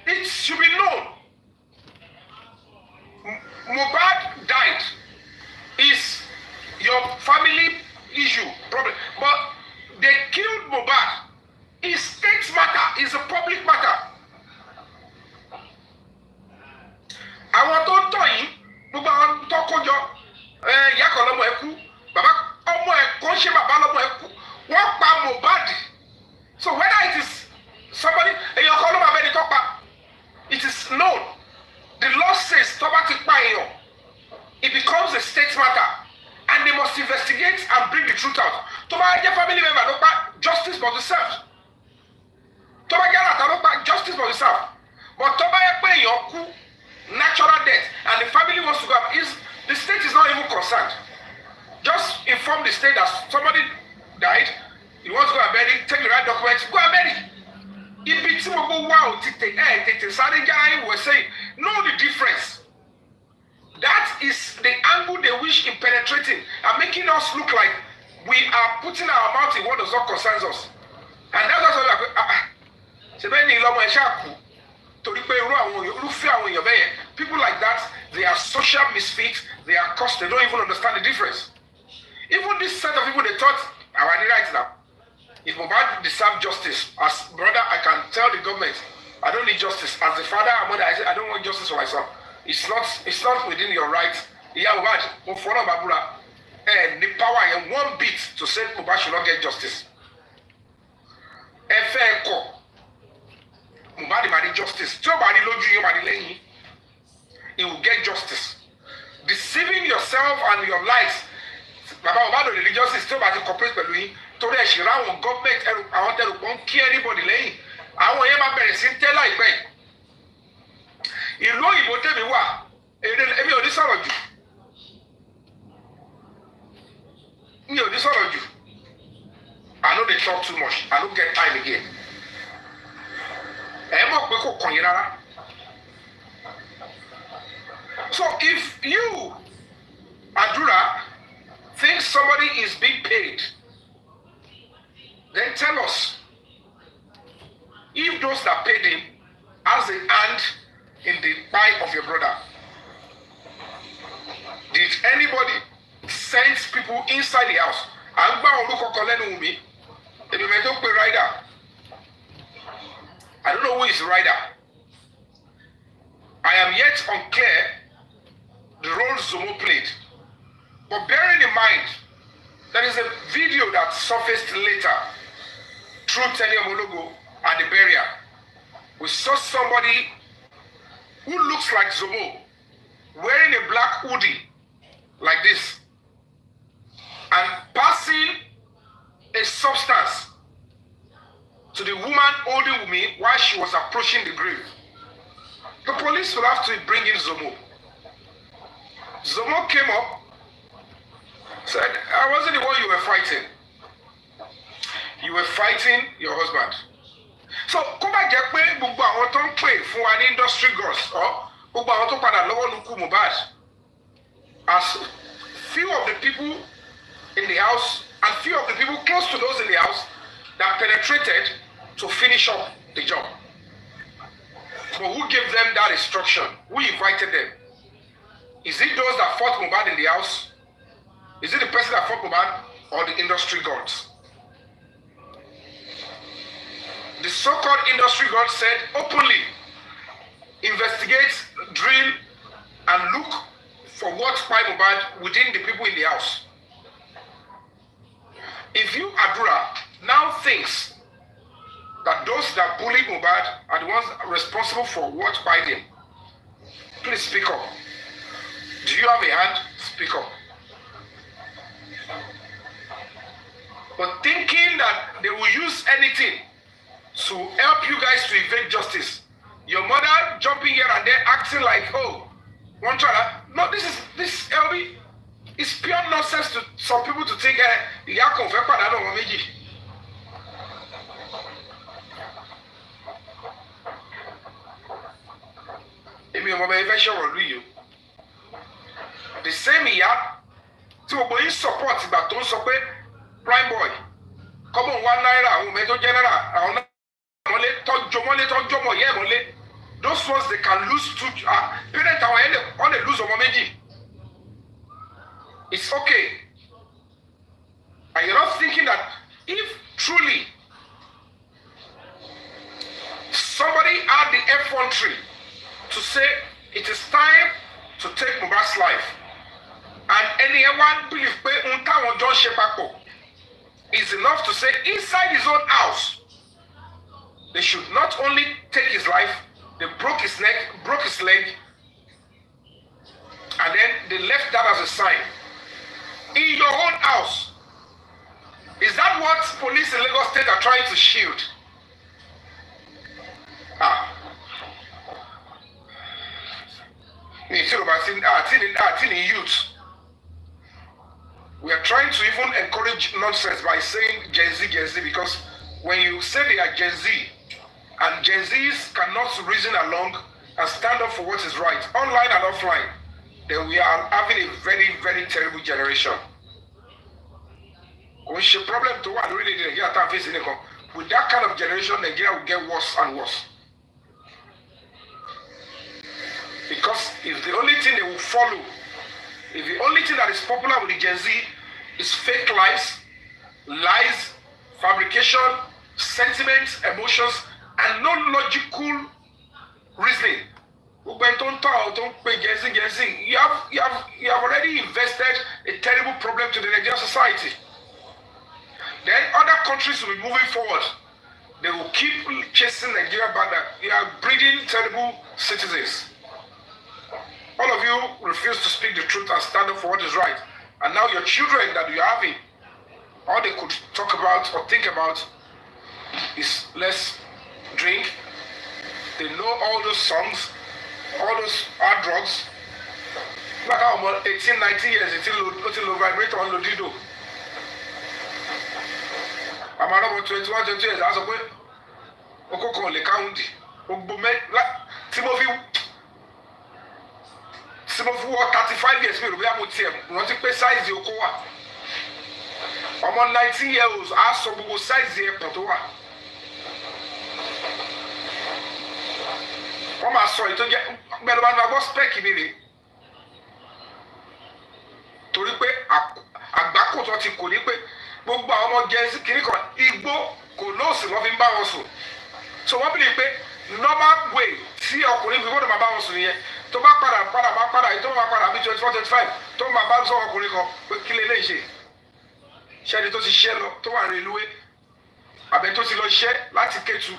It should be known. Mohbad died. Is your family issue problem? But they killed Mohbad. It's state matter. It's a public matter. Àwọn tó tọ̀ yìí, gbogbo àwọn tó kójọ, ìyá kan lọ́mọ ẹ̀ kú, bàbá ọmọ ẹ̀ kò ṣe bàbá lọ́mọ ẹ̀ kú, wọ́n pa Mohbad. So whether it is somebody, èèyàn kan ló máa bẹ́ni tó pa, it is known. The law says tó bá ti pa èèyàn, it becomes a state matter, and they must investigate and bring the truth out. Tó bá jẹ́ family member ló pa, justice must be served. Tó bá jẹ́ àlàtà ló pa, justice must be served. But tó bá yẹ pé èèyàn kú, natural death, and the family wants to go up, the state is not even concerned. Just inform the state that somebody died, you want to go and bury, take the right documents, go and bury. If it's wow, we're saying, know the difference. That is the angle they wish in penetrating and making us look like we are putting our mouth in what does not concern us. And that's why we are going, people like that, they are social misfits, they are cursed, they don't even understand the difference. Even this set of people, they thought, I want right now. If Mohbad deserve justice, as brother, I can tell the government, I don't need justice. As the father and mother, I say, I don't want justice for myself. It's not within your right. Yeah, Mohbad, follow Babura, and the power and one bit to say Mohbad should not get justice. Mohbad might justice. He will get justice. Deceiving yourself and your lives. Baba Mohbad religious is still about to cooperate with me. Torí ẹ̀ ṣe ráwọn gọ́ọ̀mẹ̀ntì àwọn tẹ̀rù pọ̀ ń kí anybody lẹ́yìn àwọn yẹn máa bẹ̀rẹ̀ sí ń tẹ́ láìpẹ́ ìlú òyìnbó tẹ̀mí wà èmi ò ní sọ̀rọ̀ jù I know they talk too much I don't get time again ẹ̀ mọ̀ pé kò kàn yín rárá. So if you Adura think somebody is being paid, then tell us if those that paid him has a hand in the pie of your brother. Did anybody send people inside the house? Omowummi, I don't know who is rider. I am yet unclear the role Zomo played. But bearing in mind, there is a video that surfaced later through Omowummi at the burial. We saw somebody who looks like Zomo wearing a black hoodie like this and passing a substance to the woman holding Wunmi while she was approaching the grave. The police will have to bring in Zomo. Zomo came up, said, I wasn't the one you were fighting. You were fighting your husband. So, come back jẹ́ pé gbogbo àwọn tó ń pè fún wa ní industry gods or gbogbo àwọn tó padà lọ́wọ́ lukú Mohbad, as few of the people in the house and few of the people close to those in the house that penetrated to finish up the job. But who gave them that instruction? Who invited them? Is it those that fought Mohbad in the house? Is it the person that fought Mohbad or the industry gods? The so-called industry god said openly, investigate, drill, and look for what spy Mohbad within the people in the house. If you, Adura, now thinks that those that bully Mohbad are the ones responsible for what spied him, please speak up. Do you have a hand? Speak up. But thinking that they will use anything to help you guys to evade justice. Your mother jumping here and there acting like, oh, one child. No, this LB, it's pure nonsense to some people to think the same ìyá tí gbogbo yín support ìgbà tó ń sọ pé prime boy kọ́mọ̀ wá náírà àwọn ọmọ ẹjọ́ general àwọn náà mọ́lé tọ́jú ọmọ ìyá ẹ̀ mọ́lé. Those ones they can lose two parents àwọn ẹ̀yẹ́ wọ́n lè lose ọmọ méjì. It's okay. And you're not thinking that if truly somebody had the effrontery to say it is time to take Mohbad's life, and anyone believe pé ohun táwọn jọ ń ṣe papọ̀ is enough to say inside his own house they should not only take his life, they broke his neck, broke his leg, and then they left that as a sign. In your own house. Is that what police in Lagos State are trying to shield? Youth. We are trying to even encourage nonsense by saying Gen Z, because when you say they are Gen Z, and Gen Zs cannot reason along and stand up for what is right, online and offline, then we are having a very, very terrible generation. Which a problem to what really Nigeria are facing. With that kind of generation, Nigeria will get worse and worse. Because if the only thing they will follow, if the only thing that is popular with the Gen Z is fake lives, fabrication, sentiments, emotions, and no logical reasoning, you have already invested a terrible problem to the Nigerian society. Then other countries will be moving forward. They will keep chasing Nigeria back. They are breeding terrible citizens. All of you refuse to speak the truth and stand up for what is right. And now your children that you're having, all they could talk about or think about is let's drink. They know all those songs, all those hard drugs. Like how 18, 19 years, until vibrate on Lodido. I'm around 21, 20 years. I was like, Okoko le county. Timothy 35 years, we are with him. We want to pay size the Okoa. I'm on 19 years old. I saw Google size the Potoa. Come on, sorry to get better than I was speaking in it. To repay a back of what you could repay. Gbogbo àwọn ọmọ Gẹ̀ẹ́sì kìíní kan igbó kò lóòsì wọ́n fi ń bá wọn sùn. So wọ́n bìlì pé normal way tí ọkùnrin fi gbọ́dọ̀ máa bá wọn sùn nìyẹn. Tó bá padà èyí tó bá padà bí 24, 25 tó máa bá sọ ọkùnrin kan pé kí lè léyìí ṣe. Ṣẹ́ni tó ti ṣẹ́ lọ tó wà ní ìlúwé. Àbẹ̀ tó ti lọ ṣẹ́ láti Kétu.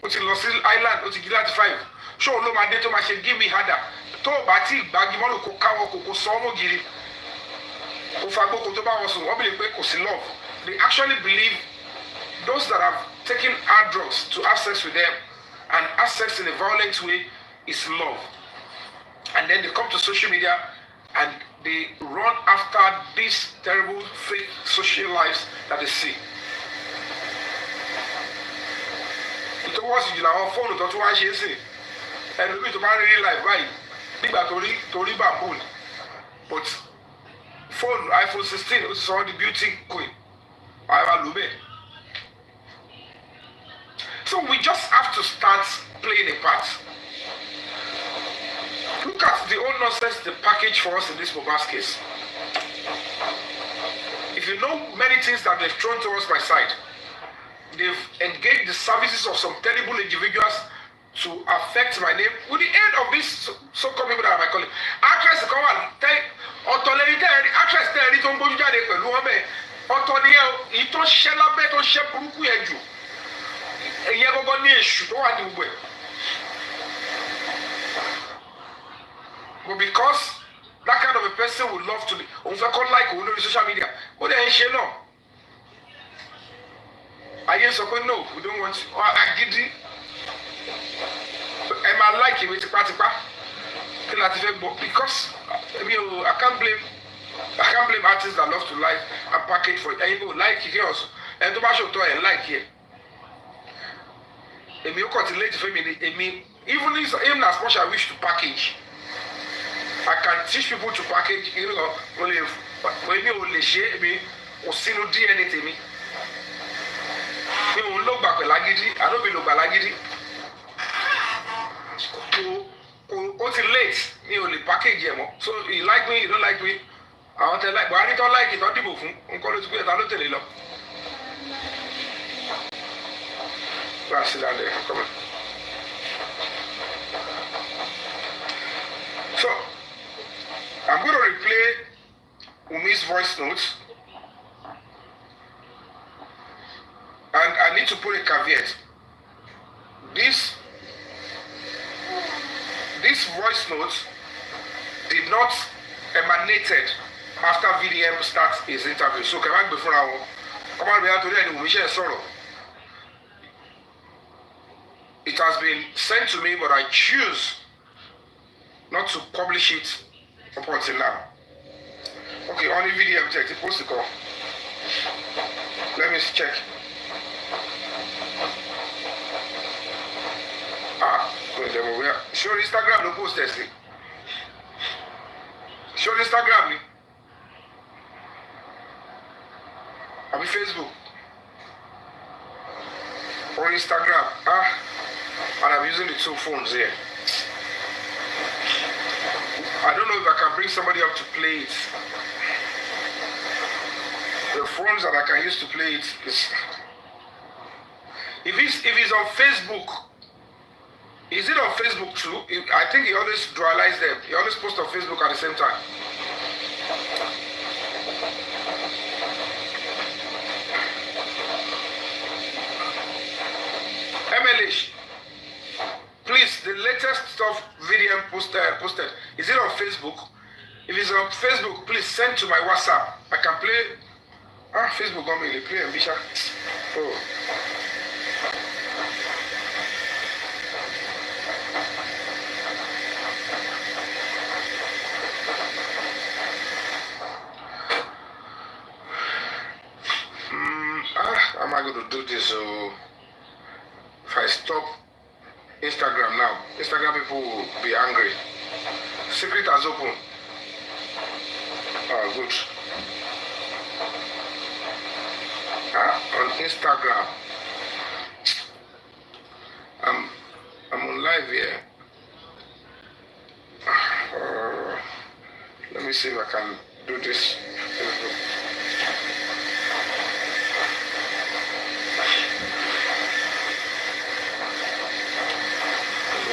Ó ti lọ sí Island ó ti jí láti 5. Ṣé òun ló máa dé tó máa ṣe give me harder. Tó o bá tí ìgbàgì mọ́lù kó káwọ́ kò sọ ọmọ gírí. Love. They actually believe those that have taken hard drugs to have sex with them and have sex in a violent way is love. And then they come to social media and they run after these terrible fake social lives that they see. It was our phone to watch it and we to marry life right. Tori baboon. But phone iPhone 16 saw the beauty queen. So we just have to start playing a part. Look at the whole nonsense they package for us in this Mohbad case. If you know many things that they've thrown to us by side, they've engaged the services of some terrible individuals to affect my name with the aid of these so-called people that I might call it. Actress come on, actress tell don't go jáde pẹ̀lú wọn bẹ́ẹ̀. Ọ̀tọ̀ ni ẹ ìtọ́ ṣẹ́ lábẹ́ tó ṣẹ́ burúkú yẹn jù. Ẹ̀yẹ gbọ́gbọ́ ní èṣù tó wà ní gbogbo ẹ̀. But because that kind of a person would love to be, òun fẹ́ kọ́ like òun lórí social media, ó dẹ̀ ń ṣe náà. Ayé sọ pé no, we don't want you. Agídí. Ẹ máa like ìwé tipátipá. Kí la ti fẹ́ gbọ́? Because I can't blame artists that love to like and package for it. And you go like it here also. And to bash to and like here. Emi o continue to me. Even as much as I wish to package, I can teach people to package. You know, only when you only share me or see no DNA to me. Me won't look back with lagidi. I don't be look back lagidi. Until late, me only package here. So you like me, you don't like me. I want to like, but I don't like it. Don't do it. Call it to be a little tell Let's sit down there. Come on. So I'm going to replay Umi's voice notes, and I need to put a caveat. This voice notes did not emanated after VDM starts his interview. So come on before I come on, we have to do any share sorrow. It has been sent to me, but I choose not to publish it up until now. Okay, on the VDM check, it's supposed to go. Let me check. Show Instagram, no post testing. Show Instagram me. I'll be Facebook. Or Instagram. And I'm using the two phones here. I don't know if I can bring somebody up to play it. The phones that I can use to play it is... If it's on Facebook, is it on Facebook too? I think he always dualize them. He always posts on Facebook at the same time. MLH, please, the latest stuff video posted. Is it on Facebook? If it's on Facebook, please send to my WhatsApp. I can play. Facebook got me. Play Bisha. Oh. How am I going to do this? So if I stop Instagram now, Instagram people will be angry. Secret has opened. Good. On Instagram, I'm on live here. Let me see if I can do this.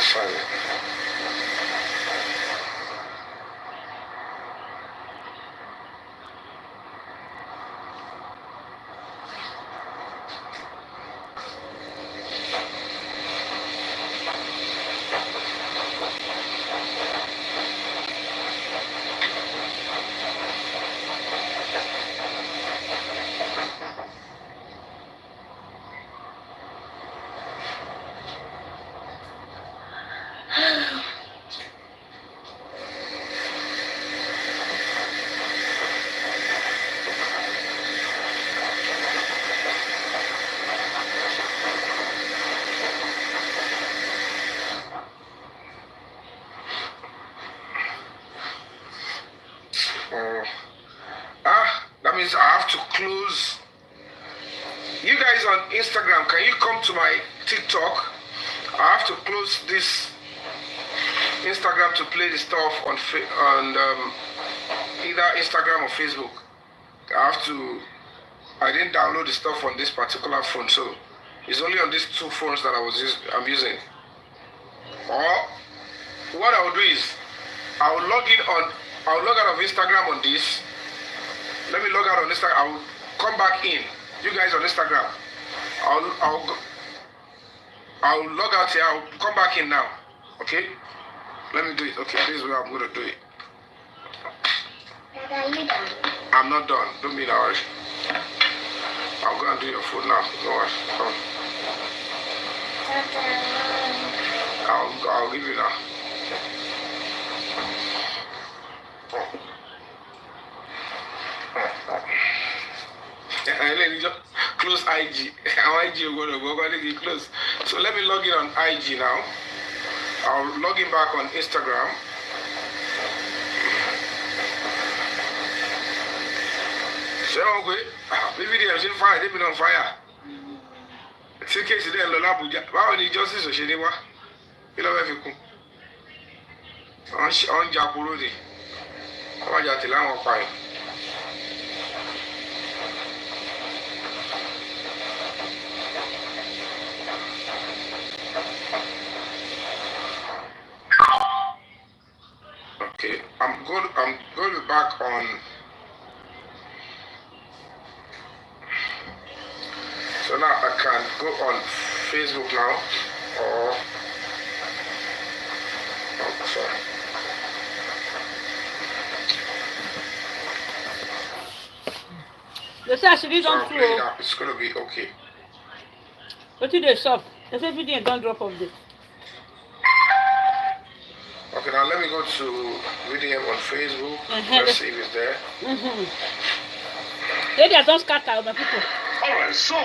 Sorry. That means I have to close. You guys on Instagram, can you come to my TikTok? I have to close this Instagram to play the stuff on either Instagram or Facebook. I didn't download the stuff on this particular phone, so it's only on these two phones that I'm using. Or what I will do is I'll log out of Instagram on this. Let me log out on Instagram. I will come back in. You guys on Instagram. I'll log out here. I'll come back in now. Okay? Let me do it. Okay, this is where I'm going to do it. Are you done? I'm not done. Don't be in a hurry. I'll go and do your food now. No worries. I'll give you now. Close IG. IG is going to go close. So let me log in on IG now. I'll log in back on Instagram. So the video is in fire. They've been on fire. It's in case they're in Abuja. Why would justice or Sheniwa? You know where you come. On Jaburudi. On Jatilan or fire. Okay, I'm going to be back on. So now I can go on Facebook now, or sorry. They actually don't throw. It's going to be okay. What did they shop? They say everything don't drop off this. Okay, now let me go to VDM on Facebook. Let's see if it's there. Maybe I don't scatter my people. Alright, so a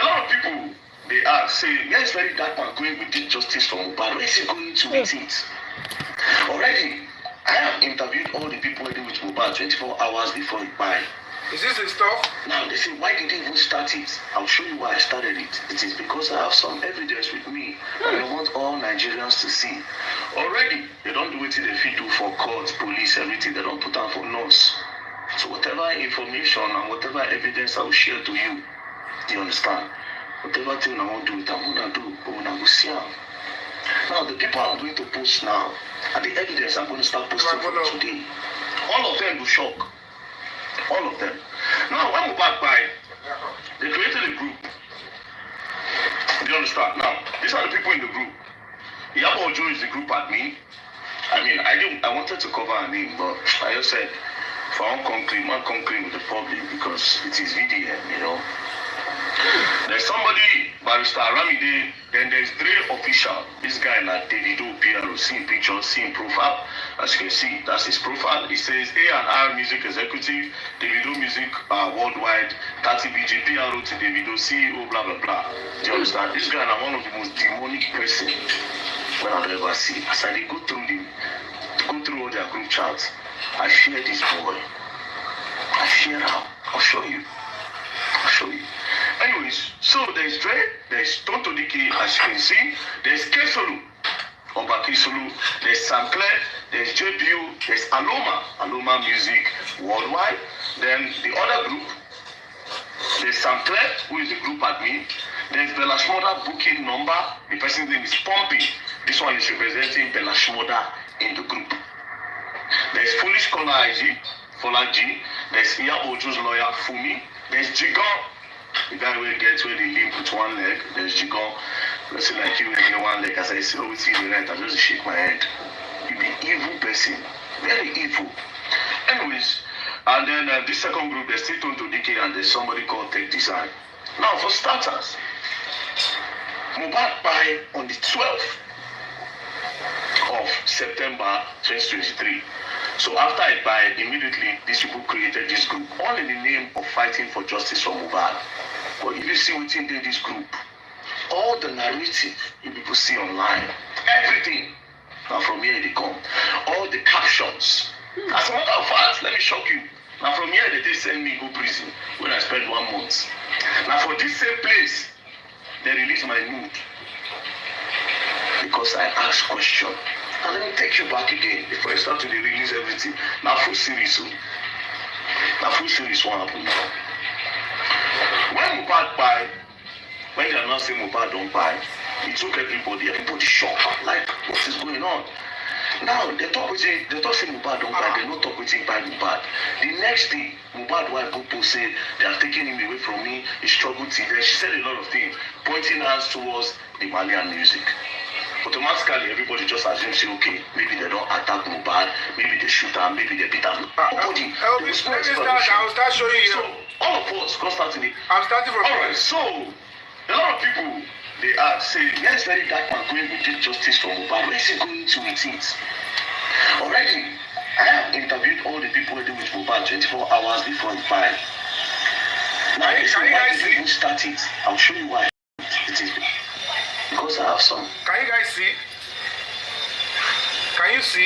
lot of people they ask, say, let's very that man going with the justice from but where is he going to with it? Already, I have interviewed all the people with Mobile 24 hours before he buy. Is this the stuff? Now they say, why did they even start it? I'll show you why I started it. It is because I have some evidence with me and I want all Nigerians to see. Already, they don't do it in the field for court, police, everything. They don't put on for nose. So whatever information and whatever evidence I will share to you, do you understand? Whatever thing I want to do, I'm going to do, but when I go see them. Now, the people I'm going to post now, and the evidence I'm going to start posting for today, all of them will shock. All of them. Now, when we back by, they created a group. Do you understand? Now, these are the people in the group. Yabo Ojo is the group admin. I mean, I wanted to cover her name, but I just said, for one concrete with the public because it is VDM, you know. There's somebody, Barrister Ramide, then there's Dre Official. This guy like Davido PRO, seeing pictures, seeing profile. As you can see, that's his profile. It says A&R Music Executive, Davido Music Worldwide, 30 BG PRO to Davido CEO, blah, blah, blah. Do you understand? This guy is one of the most demonic person when I've ever seen. As I go through all their group chats, I fear this boy. I fear him. I'll show you. Anyways, so there's Dre, there's Tonto Dike, as you can see, there's Kesolu, Oba Kesolu, there's Sam Claire, there's JBU, there's Aloma Music Worldwide. Then the other group, there's Sam Claire, who is the group admin. There's Bella Shmoda booking number. The person's name is Pumpy. This one is representing Bella Shmoda in the group. There's Foolish Caller IG, Fola G. There's Iya Ojo's lawyer, Fumi. There's Jigon, the guy who gets where they limp with one leg. There's Jigon. Let's say like you with one leg. As I say, oh, see the right, I just shake my head. You be evil person. Very evil. Anyways, and then this second group, there's still Tonto Dike and there's somebody called Tech Design. Now, for starters, Mohbad by on the 12th of September 2023. So after I buy, immediately these people created this group, all in the name of fighting for justice for Mohbad. But if you see within this group, all the narrative you people see online, everything, now from here they come, all the captions. As a matter of fact, let me shock you. Now from here they send me go prison when I spend 1 month. Now for this same place, they release my mood because I ask question. And let me take you back again before I start to release everything. Now full series, so now full series won't happen now. When Mohbad buy, when they announced Mohbad don't buy, it took everybody shocked. Like, what is going on? Now they talk say Mohbad don't buy, they don't talk with him buy Mohbad. The next day, Mohbad wife people say they have taken him away from me, he struggled till then. She said a lot of things, pointing hands towards the Malian music. Automatically, everybody just assumes, say, okay, maybe they don't attack Mohbad, maybe they shoot him, maybe they beat him. Nobody. Let me start. I will start showing you. So, all of us, constantly. I'm starting from Alright, so, a lot of people, they ask, say, yes, very dark man going with this justice for Mohbad. Where is he going to with it? Already, I have interviewed all the people who do with Mohbad 24 hours before he died. Now, Can you guys see? Who started? I'll show you why it is. Because I have some. Can you guys see? Can you see?